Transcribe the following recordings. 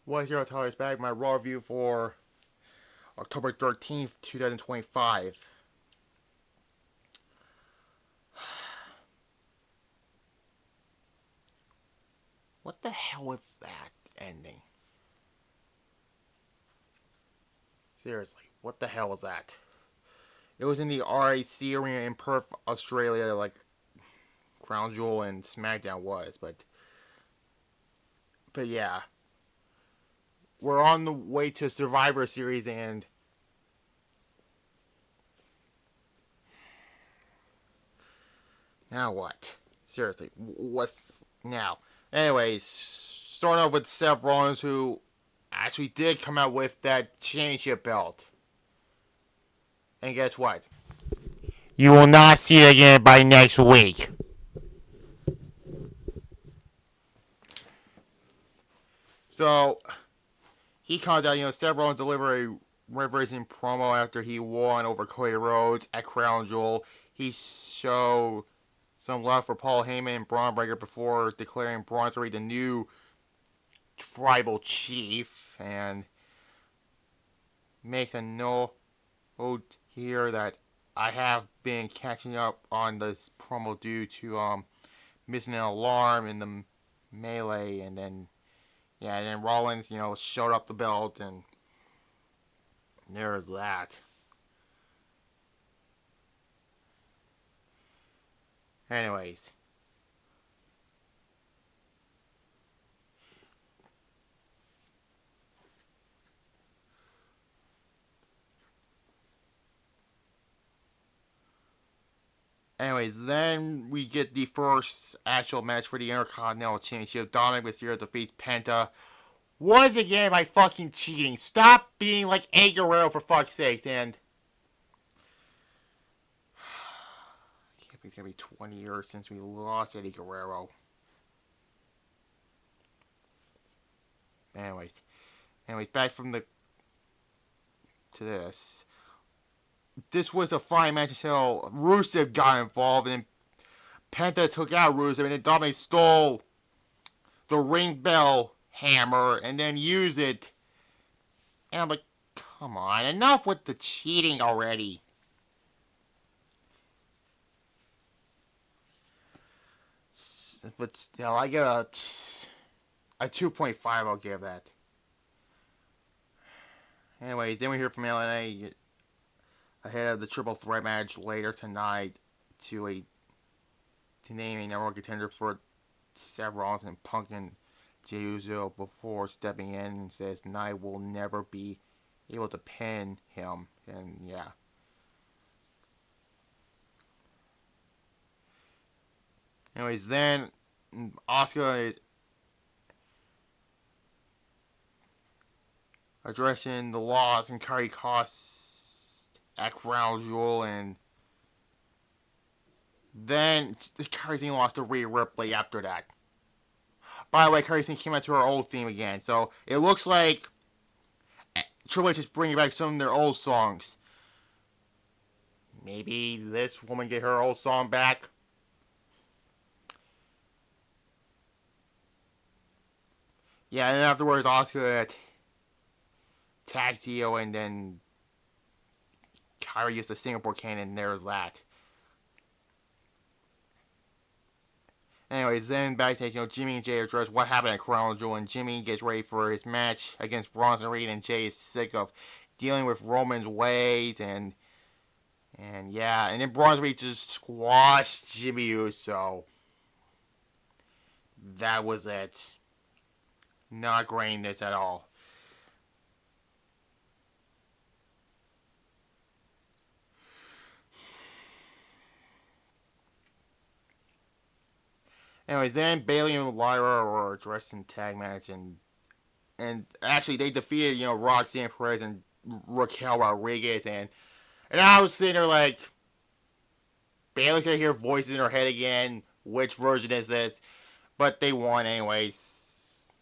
What's your Tyler's back? My Raw review for October 13th, 2025. What the hell was that ending? Seriously, what the hell was that? It was in the RAC arena in Perth, Australia, like Crown Jewel and SmackDown was, but yeah, we're on the way to Survivor Series, and now what? Seriously, what's now? Anyways, starting off with Seth Rollins, who actually did come out with that championship belt. And guess what? You will not see it again by next week. So he comes out, Seth Rollins delivered a reversing promo after he won over Cody Rhodes at Crown Jewel. He showed some love for Paul Heyman and Braun Breaker before declaring Braun Strowman the new tribal chief, and makes a note here that I have been catching up on this promo due to missing an alarm in the melee, and then Rollins, showed up the belt, and there's that. Anyways, then we get the first actual match for the Intercontinental Championship. Dominic Mysterio defeats Penta. Once again by fucking cheating. Stop being like Eddie Guerrero for fuck's sake. And I can't believe it's gonna be 20 years since we lost Eddie Guerrero. Anyways, back from the to this. This was a fine match until Rusev got involved, and Penta took out Rusev, and then Dominic stole the ring bell hammer and then used it. And I'm like, come on, enough with the cheating already. But still, I get a 2.5. I'll give that. Anyways, then we hear from LNA ahead of the triple threat match later tonight to name a number one contender for Seth Rollins and Punk and Jey Uso before stepping in and says Nia will never be able to pin him. And yeah. Anyways, then Asuka is addressing the loss and Curry cost at Crown Jewel, and then Curry Singh lost to Rhea Ripley after that. By the way, Curry Singh came out to her old theme again, so it looks like Triple H is bringing back some of their old songs. Maybe this woman get her old song back. Yeah, and then afterwards, Asuka tagged Theo, and then Kyrie used the Singapore cannon, and there's that. Anyways, then backstage, Jimmy and Jay address what happened at Crown Jewel, and Jimmy gets ready for his match against Bronson Reed, and Jay is sick of dealing with Roman's weight, and yeah, and then Bronson Reed just squashed Jimmy Uso. That was it. Not greatness at all. Anyways, then Bayley and Lyra were addressed in tag match, and actually they defeated Roxanne Perez and Raquel Rodriguez, and I was sitting there like, Bayley's gonna hear voices in her head again. Which version is this? But they won anyways.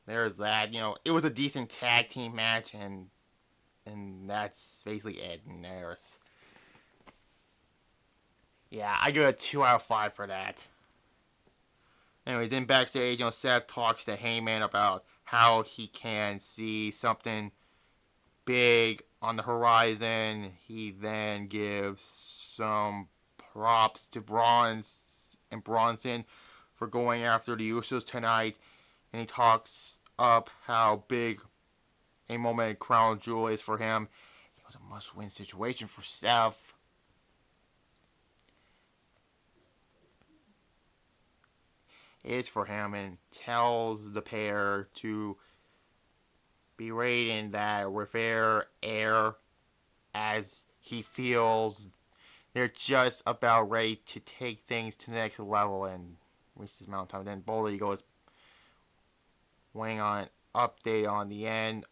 There's that. It was a decent tag team match, and that's basically it. And there's, yeah, I give it a 2 out of 5 for that. Anyways, then backstage, Seth talks to Heyman about how he can see something big on the horizon. He then gives some props to Bronson for going after the Usos tonight, and he talks up how big a moment in Crown Jewel is for him. It was a must-win situation for Seth. It's for him, and tells the pair to be rating that with air as he feels they're just about ready to take things to the next level and reach this mountain time. Then Bold Eagle is weighing on update on the end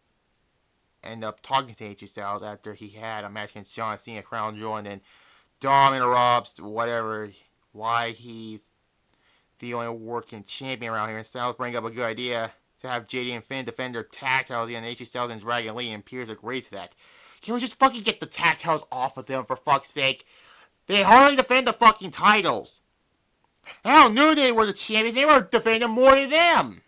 up talking to AJ Styles after he had a match against John Cena Crown Jewel, and then Dom interrupts why he's the only working champion around here, and Styles bring up a good idea to have JD and Finn defend their tag titles against AJ Styles and Dragon Lee, and Pierce agrees to that. Can we just fucking get the tag titles off of them, for fuck's sake? They hardly defend the fucking titles. Hell, knew they were the champions. They were defending more than them.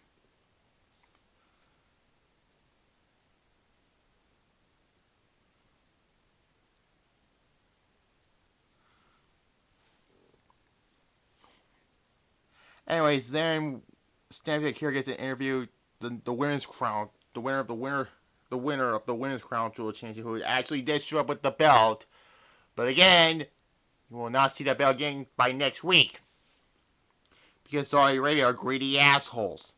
Anyways, then Stampede Akira gets an interview. The winner's crown, the winner of the winner's crown jewel championship, who actually did show up with the belt. But again, you will not see that belt again by next week, because Saudi Arabia are greedy assholes.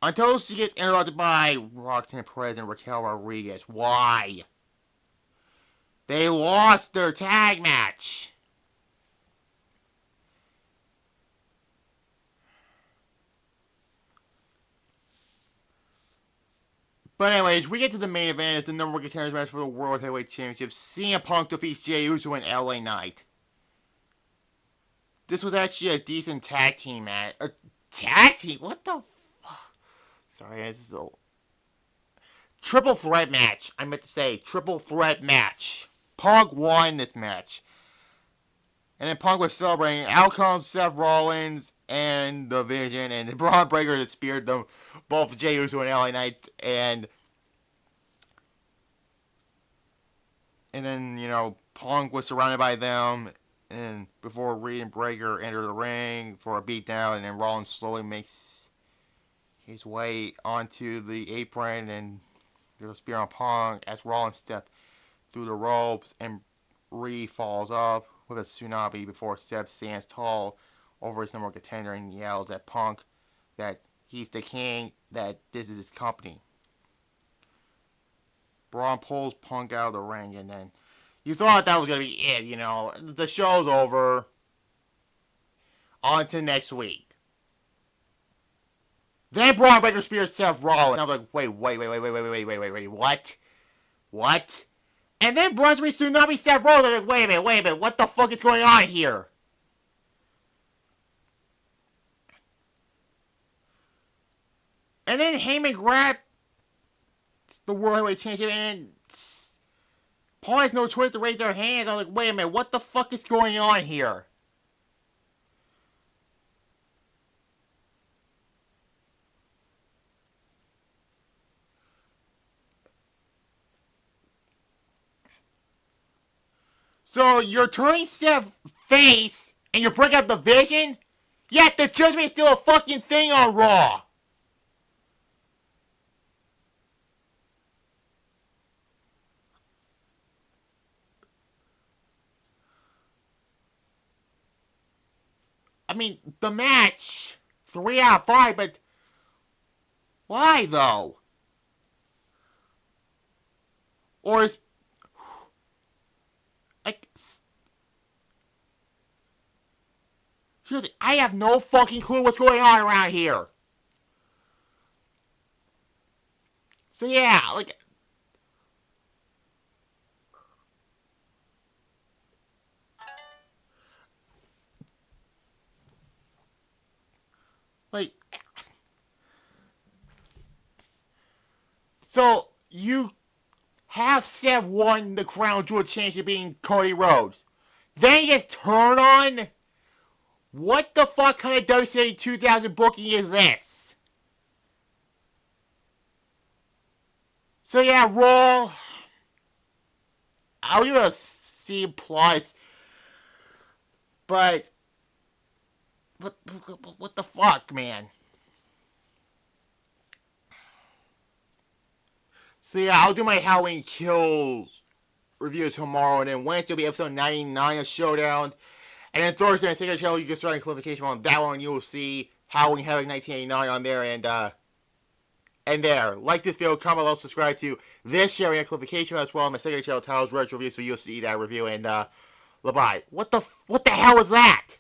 Until she gets interrupted by Roxanne Perez and Raquel Rodriguez. Why? They lost their tag match. But anyways, we get to the main event as the number one contenders match for the World Heavyweight Championship. CM Punk defeats Jey Uso and LA Knight. This was actually a decent tag team match. A tag team? What the fuck? Sorry, this is a triple threat match. I meant to say triple threat match. Punk won this match. And then Punk was celebrating. Out comes Seth Rollins and the Vision, and the Braun Breaker that speared them, both Jey Uso and LA Knight, and then, Punk was surrounded by them, and before Reed and Breaker enter the ring for a beatdown, and then Rollins slowly makes his way onto the apron, and there's a spear on Punk as Rollins steps through the ropes, and Reed falls up with a tsunami before Seth stands tall over his number one contender and yells at Punk that he's the king, that this is his company. Braun pulls Punk out of the ring, and then you thought that was going to be it, the show's over. On to next week. Then Braun Breaker spears Seth Rollins. And I was like, wait, what? And then Braun spears Tsunami Seth Rollins. I'm like, wait a minute, what the fuck is going on here? And then Heyman grabs the World Heavyweight Championship, and Paul has no choice to raise their hands. I'm like, wait a minute, what the fuck is going on here? So you're turning Seth face, and you're breaking up the Vision? Yet the Judgment is still a fucking thing on Raw. I mean, the match, 3 out of 5, but why though? Or is, like, seriously, I have no fucking clue what's going on around here. So yeah, like, so you have Seth won the Crown Jewel Championship being Cody Rhodes. Then he gets turned on? What the fuck kind of WCW 2000 booking is this? So yeah, Raw. I'll give it a C plus, but what the fuck, man? So yeah, I'll do my Halloween Kills review tomorrow, and then Wednesday will be episode 99 of Showdown. And then Thursday on Signature Channel, you can start a clarification on that one. You will see Halloween Havoc 1989 on there, and there. Like this video, comment below, subscribe to this sharing amplification as well. My second channel titles retro review, so you'll see that review. And bye. What the hell was that?